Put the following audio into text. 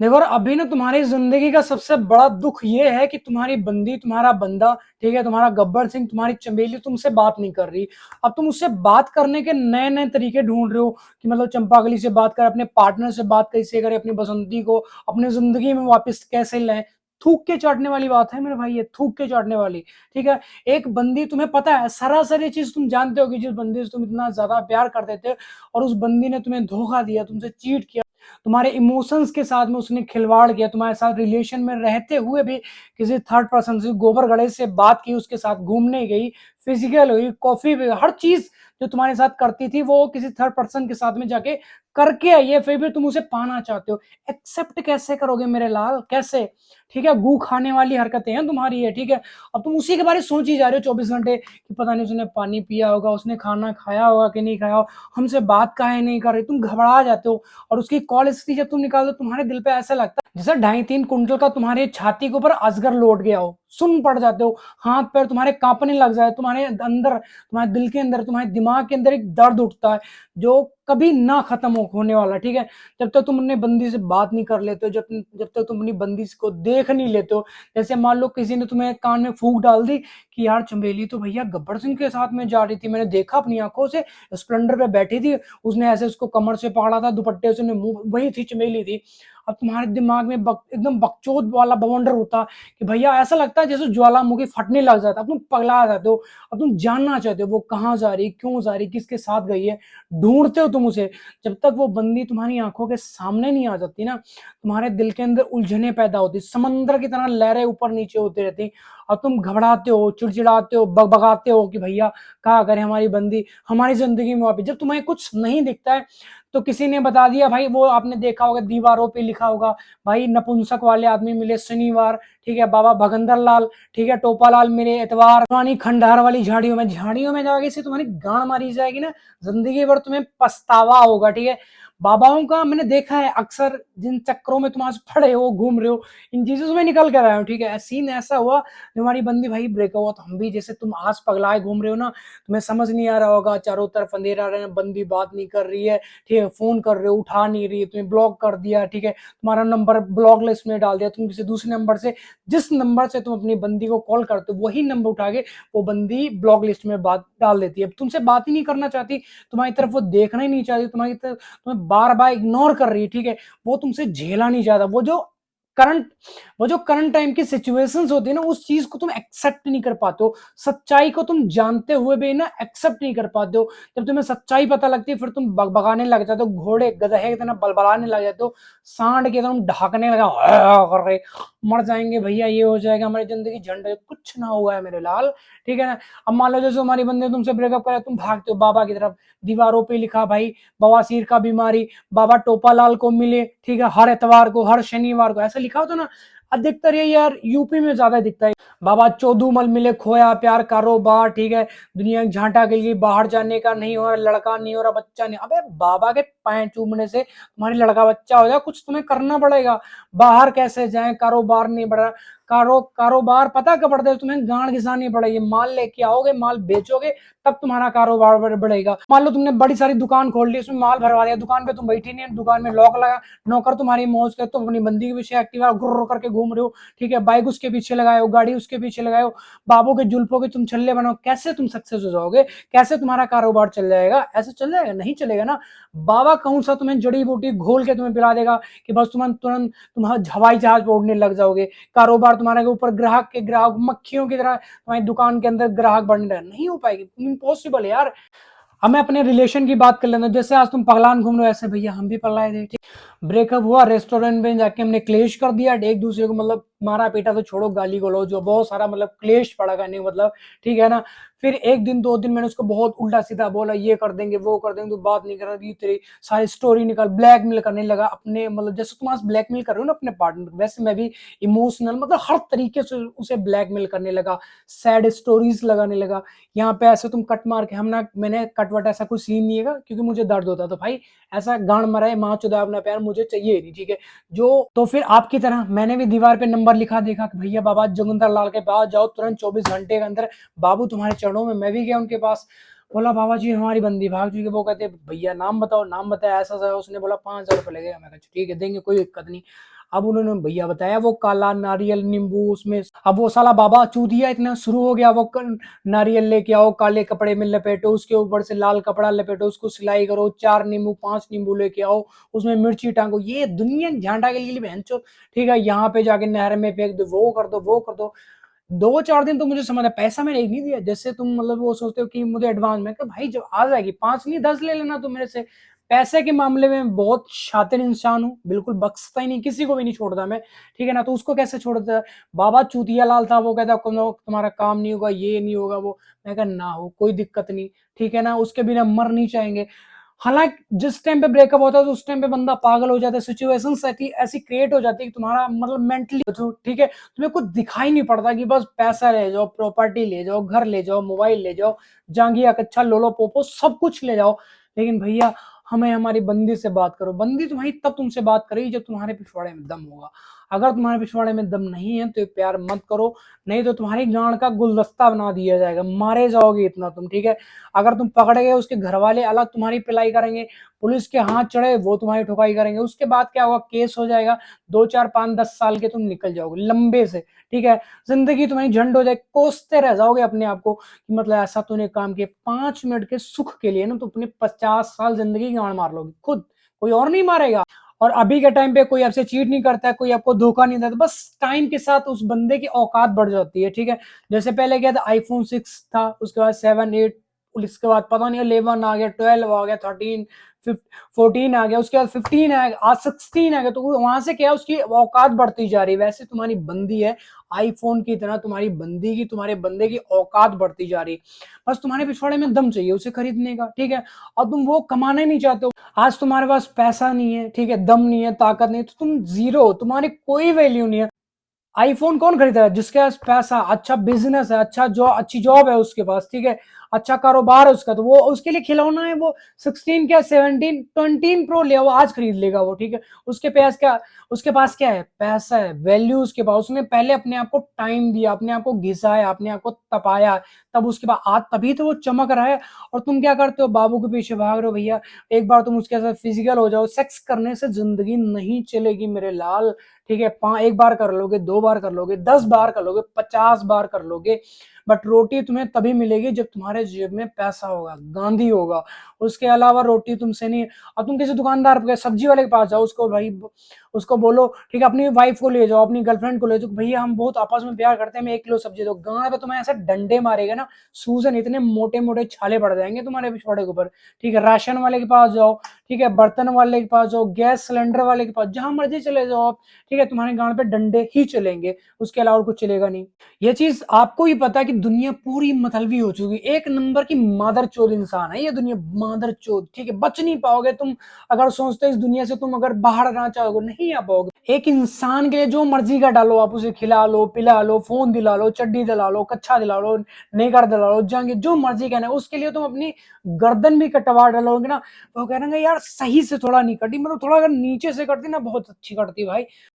देखो, और अभी ना तुम्हारी जिंदगी का सबसे बड़ा दुख ये है कि तुम्हारी बंदी, तुम्हारा बंदा, ठीक है, तुम्हारा गब्बर सिंह, तुम्हारी चमेली तुमसे बात नहीं कर रही। अब तुम उससे बात करने के नए नए तरीके ढूंढ रहे हो कि मतलब चंपाकली से बात कर, अपने पार्टनर से बात कैसे करे, अपनी बसंती को अपनी जिंदगी में वापस कैसे लाए। थूक के चाटने वाली बात है मेरे भाई, ये थूक के चाटने वाली। ठीक है, एक बंदी, तुम्हें पता है सरासर ये चीज तुम जानते हो कि जिस बंदी से तुम इतना ज्यादा प्यार करते थे और उस बंदी ने तुम्हें धोखा दिया, तुमसे चीट किया, तुम्हारे इमोशंस के साथ में उसने खिलवाड़ किया, तुम्हारे साथ रिलेशन में रहते हुए भी किसी थर्ड पर्सन से, गोबर गड़े से बात की, उसके साथ घूमने गई, फिजिकल हुई, कॉफी भी, हर चीज जो तुम्हारे साथ करती थी वो किसी थर्ड पर्सन के साथ में जाके करके आई है, फिर भी तुम उसे पाना चाहते हो। एक्सेप्ट कैसे करोगे मेरे लाल, कैसे? ठीक है, गू खाने वाली हरकतें हैं तुम्हारी है। ठीक है, अब तुम उसी के बारे में सोच ही जा रहे हो 24 घंटे कि पता नहीं उसने पानी पिया होगा, उसने खाना खाया होगा कि नहीं खाया, हमसे बात काहे नहीं कर रही, तुम घबरा जाते हो। और उसकी कॉल हिस्ट्री जब तुम निकालते हो, तुम्हारे दिल पे ऐसा लगता है जैसे 2.5-3 कुंटल का तुम्हारे छाती के ऊपर अजगर लौट गया हो, सुन पड़ जाते हो, हाथ पैर तुम्हारे कांपने लग जाए, तुम्हारे अंदर, तुम्हारे दिल के अंदर, तुम्हारे दिमाग के अंदर एक दर्द उठता है जो कभी ना खत्म होने वाला। ठीक है, जब तक तुम अपने बंदी से बात नहीं कर लेते हो, जब तक तुम अपनी बंदी को देख नहीं लेते हो। जैसे मान लो किसी ने तुम्हें कान में फूंक डाल दी कि यार चमेली तो भैया गब्बर सिंह के साथ में जा रही थी, मैंने देखा अपनी आंखों से, स्प्लेंडर पे बैठी थी, उसने ऐसे उसको कमर से पकड़ा था, दुपट्टे से मुंह, वही थी, चमेली थी। अब तुम्हारे दिमाग में एकदम बकचोद वाला बवंडर होता कि भैया ऐसा लगता है जैसे ज्वालामुखी फटने लग जाता, अब तुम पगला जाते हो। अब तुम जानना चाहते हो वो कहाँ जा रही, क्यों जा रही, किसके साथ गई है, ढूंढते हो तुम उसे। जब तक वो बंदी तुम्हारी आंखों के सामने नहीं आ जाती ना, तुम्हारे दिल के अंदर उलझने पैदा होती, समंदर की तरह लहरें ऊपर नीचे होती रहती, और तुम घबराते हो, चिड़चिड़ाते हो, बगबगाते हो कि भैया कहा करे हमारी बंदी हमारी जिंदगी में वापस। जब तुम्हें कुछ नहीं दिखता है तो किसी ने बता दिया भाई, वो आपने देखा होगा दीवारों पे लिखा होगा, भाई नपुंसक वाले आदमी मिले शनिवार, ठीक है, बाबा भगंदर लाल, ठीक है, टोपालाल मिले इतवार, पुरानी खंडहर वाली झाड़ियों में जाओगे से तुम्हारी गांड मारी जाएगी ना, जिंदगी भर तुम्हें पछतावा होगा। ठीक है, बाबाओं का मैंने देखा है अक्सर, जिन चक्करों में तुम आज पड़े हो, घूम रहे हो, इन चीजों से मैं निकल कर आया हूँ। ठीक है, सीन ऐसा हुआ, हमारी बंदी भाई ब्रेक हुआ तो हम भी जैसे तुम आज पगलाए घूम रहे हो ना, तुम्हें समझ नहीं आ रहा होगा, चारों तरफ अंधेरा रहे, बंदी बात नहीं कर रही है, ठीक है, फोन कर रहे हो उठा नहीं रही है, तुम्हें ब्लॉक कर दिया, ठीक है, तुम्हारा नंबर ब्लॉक लिस्ट में डाल दिया, तुम किसी दूसरे नंबर से, जिस नंबर से तुम अपनी बंदी को कॉल करते हो वही नंबर उठा के वो बंदी ब्लॉक लिस्ट में बात डाल देती है, तुमसे बात ही नहीं करना चाहती, तुम्हारी तरफ वो देखना ही नहीं चाहती, तुम्हारी तरफ तुम्हें बार बार इग्नोर कर रही है। ठीक है, वो तुमसे झेला नहीं चाहता, करंट वो जो करंट टाइम की सिचुएशंस होती है ना, उस चीज को तुम एक्सेप्ट नहीं कर पाते हो, सच्चाई को तुम जानते हुए भी ना एक्सेप्ट नहीं कर पाते हो। जब तुम्हें सच्चाई पता लगती है फिर तुम बगबगाने लग जाते हो, घोड़े गधे की तरह बलबलाने लग जाते हो, सांड के तुम ढाकने लगा कर रहे, मर जाएंगे भैया, ये हो जाएगा, हमारी जिंदगी झंडे, कुछ ना हुआ है मेरे लाल। ठीक है ना, अब मान लो जैसे हमारी बंदे तुमसे ब्रेकअप करे, तुम भागते हो बाबा की तरफ, दीवारों पे लिखा भाई बवासीर का बीमारी, बाबा टोपालाल को मिले, ठीक है, हर एतवार को, हर शनिवार को, ऐसा लिखा होता ना। अधिकतर ये यार यूपी में ज्यादा दिखता है, बाबा चौधुमल मिले, खोया प्यार कारोबार, ठीक है, दुनिया की झांटा के लिए, बाहर जाने का नहीं हो रहा, लड़का नहीं हो रहा, बच्चा नहीं, अबे बाबा के पैर चूमने से तुम्हारी लड़का बच्चा हो जाए, कुछ तुम्हें करना पड़ेगा, बाहर कैसे जाए, कारोबार नहीं बढ़ रहा, कारोबार पता कब बढ़ता है, तुम्हें गांड घिसानी पड़ेगी, माल लेके आओगे, माल बेचोगे, तब तुम्हारा कारोबार बढ़ेगा। मान लो तुमने बड़ी सारी दुकान खोल ली, उसमें माल भरवा दिया, दुकान पे तुम बैठी नहीं, दुकान में लॉक लगा, नौकर तुम्हारी मौज कर, तुम अपनी बंदी के पीछे एक्टिवा गुर्र करके घूम रहे हो, ठीक है, बाइक उसके पीछे लगाए हो, गाड़ी उसके पीछे लगाए हो, बाबू के जुल्फों के तुम छल्ले बनाओ, कैसे तुम सक्सेस हो जाओगे, कैसे तुम्हारा कारोबार चल जाएगा? ऐसे चल जाएगा? नहीं चलेगा ना। बाबा कौन सा तुम्हें जड़ी बूटी घोल के तुम्हें पिला देगा कि बस तुम तुरंत तुम हवाई जहाज पे उड़ने लग जाओगे, कारोबार तुम्हारे ऊपर ग्राहक के ग्राहक मक्खियों की तरह तुम्हारी दुकान के अंदर ग्राहक बनने नहीं हो पाएगी, इम्पॉसिबल है यार। हमें अपने रिलेशन की बात कर लेना, जैसे आज तुम पगलान घूम रहे हो, ऐसे भैया हम भी पगलाए थे। ब्रेकअप हुआ, रेस्टोरेंट में जाके हमने क्लेश कर दिया, एक दूसरे को मतलब मारा पीटा, तो छोड़ो गाली गलौज, जो बहुत सारा मतलब क्लेश पड़ा करने का मतलब, ठीक है ना। फिर एक दिन दो दिन मैंने उसको बहुत उल्टा सीधा बोला, ये कर देंगे वो कर देंगे, तो बात नहीं कर रही, तेरी सारी स्टोरी निकाल, ब्लैकमेल करने लगा अपने, मतलब जैसे तुम आज ब्लैकमेल कर रहे हो ना अपने पार्टनर, वैसे मैं भी इमोशनल मतलब हर तरीके से उसे ब्लैकमेल करने लगा, सैड स्टोरीज लगाने लगा, यहाँ पे ऐसे तुम कट मार के, हम ना, मैंने कट वट ऐसा कुछ सीन नहीं है क्योंकि मुझे दर्द होता, तो भाई ऐसा गांड मराए माँ चुदा अपना प्यार मुझे चाहिए नहीं। ठीक है, जो तो फिर आपकी तरह मैंने भी दीवार पे नंबर लिखा देखा कि भैया बाबा जोगिंदर लाल के पास जाओ तुरंत, 24 घंटे के अंदर बाबू तुम्हारे चरणों में। मैं भी गया उनके पास, बोला बाबा जी हमारी बंदी भाग चुकी है। वो कहते भैया नाम बताओ, नाम बताया, ऐसा ऐसा। उसने बोला 5,000 रुपये लगेगा। मैं कहा ठीक है देंगे, कोई दिक्कत नहीं। अब उन्होंने भैया बताया वो काला नारियल नींबू उसमें, अब वो साला बाबा चूतिया इतना शुरू हो गया, वो नारियल लेके आओ, काले कपड़े में लपेटो, उसके ऊपर से लाल कपड़ा लपेटो, उसको सिलाई करो, 4 नींबू 5 नींबू लेके आओ, उसमें मिर्ची टांगो, ये दुनिया झांटा के लिए बहनचोद। ठीक है, यहाँ पे जाके नहर में फेंक दो, वो कर दो, वो कर दो। 2-4 दिन तो मुझे समझ आया, पैसा मैंने एक नहीं दिया। जैसे तुम मतलब वो सोचते हो कि मुझे एडवांस में, भाई जब आ जाएगी 5 नहीं 10 ले लेना तुम मेरे से। पैसे के मामले में बहुत शातिर इंसान हूँ, बिल्कुल बख्शता ही नहीं, किसी को भी नहीं छोड़ता मैं। ठीक है ना, तो उसको कैसे छोड़ता है? बाबा चूतिया लाल था, वो कहता तुम्हारा काम नहीं होगा, ये नहीं होगा वो। मैं कहा ना हो, कोई दिक्कत नहीं। ठीक है ना, उसके बिना मर नहीं चाहेंगे। हालांकि जिस टाइम पे ब्रेकअप होता है तो उस टाइम पे बंदा पागल हो जाता है, सिचुएशन ऐसी ऐसी क्रिएट हो जाती है कि तुम्हारा मतलब मेंटली, ठीक है, तुम्हें कुछ दिखाई नहीं पड़ता कि बस पैसा ले जाओ, प्रॉपर्टी ले जाओ, घर ले जाओ, मोबाइल ले जाओ, जांगिया कच्चा लोलो पोपो सब कुछ ले जाओ। लेकिन भैया हमें हमारी बंदी से बात करो। बंदी तुम्हारी तब तुमसे बात करेगी जब तुम्हारे पिछवाड़े में दम होगा। अगर तुम्हारे पिछवाड़े में दम नहीं है तो प्यार मत करो, नहीं तो तुम्हारी गांड का गुलदस्ता बना दिया जाएगा, मारे जाओगे इतना तुम। ठीक है, अगर तुम पकड़े गए उसके घर वाले अलग तुम्हारी पिलाई करेंगे, पुलिस के हाथ चढ़े वो तुम्हारी ठुकाई करेंगे, उसके बाद क्या होगा, केस हो जाएगा, 2 4 5 10 साल के तुम निकल जाओगे लंबे से। ठीक है, जिंदगी तुम्हारी झंड हो जाए, कोसते रह जाओगे अपने आप को कि मतलब ऐसा तूने काम किया। 5 मिनट के सुख के लिए ना तो अपने 50 साल जिंदगी की गांड मार लोगे खुद, कोई और नहीं मारेगा। और अभी के टाइम पे कोई आपसे चीट नहीं करता है, कोई आपको धोखा नहीं देता, बस टाइम के साथ उस बंदे की औकात बढ़ जाती है। ठीक है, जैसे पहले क्या था, आईफोन 6 था, उसके बाद 7 8, उसके बाद पता नहीं 11 आ गया, 12 आ गया, 13 14 आ गया, उसके बाद 15 आ गया, आज 16 आ गया। तो वहां से क्या, उसकी औकात बढ़ती जा रही है। वैसे तुम्हारी बंदी है आईफोन की तरह, तुम्हारी बंदी की, तुम्हारे बंदे की औकात बढ़ती जा रही है। बस तुम्हारे पिछवाड़े में दम चाहिए उसे खरीदने का। ठीक है, और तुम वो कमाना ही नहीं चाहते हो। आज तुम्हारे पास पैसा नहीं है, ठीक है, दम नहीं है, ताकत नहीं है, तो तुम जीरो हो, तुम्हारी कोई वैल्यू नहीं है। आईफोन कौन खरीदा है? जिसके पास पैसा, अच्छा बिजनेस है, अच्छा जॉब, अच्छी जॉब है उसके पास, ठीक है, अच्छा कारोबार है उसका, तो वो उसके लिए खिलौना है वो। 16 क्या 17 20 प्रो ले वो आज खरीद लेगा वो। ठीक है, उसके पास क्या, उसके पास क्या है? पैसा है, वैल्यू उसके पास। उसने पहले अपने आप को टाइम दिया, अपने आप को घिसाया, अपने आप को तपाया, तब उसके बाद आज तभी तो वो चमक रहा है। और तुम क्या करते हो? बाबू के पीछे भाग रहे हो भैया। एक बार तुम उसके साथ फिजिकल हो जाओ, सेक्स करने से जिंदगी नहीं चलेगी मेरे लाल। ठीक है, एक बार कर लोगे, 2 बार कर लोगे, 10 बार कर लोगे, 50 बार कर लोगे, बट रोटी तुम्हें तभी मिलेगी जब तुम्हारे जेब में पैसा होगा, गांधी होगा। उसके अलावा रोटी तुमसे नहीं। अब तुम किसी दुकानदार के, सब्जी वाले के पास जाओ, उसको भाई उसको बोलो, ठीक है, अपनी वाइफ को ले जाओ, अपनी गर्लफ्रेंड को ले जाओ, भैया हम बहुत आपस में प्यार करते हैं, हमें 1 किलो सब्जी दो। गांव पे तुम्हें ऐसे डंडे मारेगा ना, सूजन, इतने मोटे मोटे छाले पड़ जाएंगे तुम्हारे पिछवाड़े के ऊपर। ठीक है, राशन वाले के पास जाओ, ठीक है, बर्तन वाले के पास जाओ, गैस सिलेंडर वाले के पास, जहां मर्जी चले जाओ आप। ठीक है, तुम्हारे गांड पे डंडे ही चलेंगे, उसके अलावा कुछ चलेगा नहीं। ये चीज आपको ही पता है कि दुनिया पूरी मतलबी हो चुकी है, एक नंबर की मादरचोद इंसान है ये दुनिया, मादरचोद। ठीक है, बच नहीं पाओगे तुम अगर सोचते हो इस दुनिया से तुम अगर बाहर आना चाहोगे, नहीं आ पाओगे। एक इंसान के लिए जो मर्जी का डालो आप, उसे खिला लो, पिला लो, फोन दिला लो, चड्डी दिला लो, कच्छा दिला लो, नेकर दिला लो, जाएंगे जो मर्जी कहना है, उसके लिए तुम अपनी गर्दन भी कटवा डालोगे ना, वो कह रहे यार सही से थोड़ा नहीं कटी, मतलब थोड़ा अगर नीचे से करती ना बहुत अच्छी कटती भाई।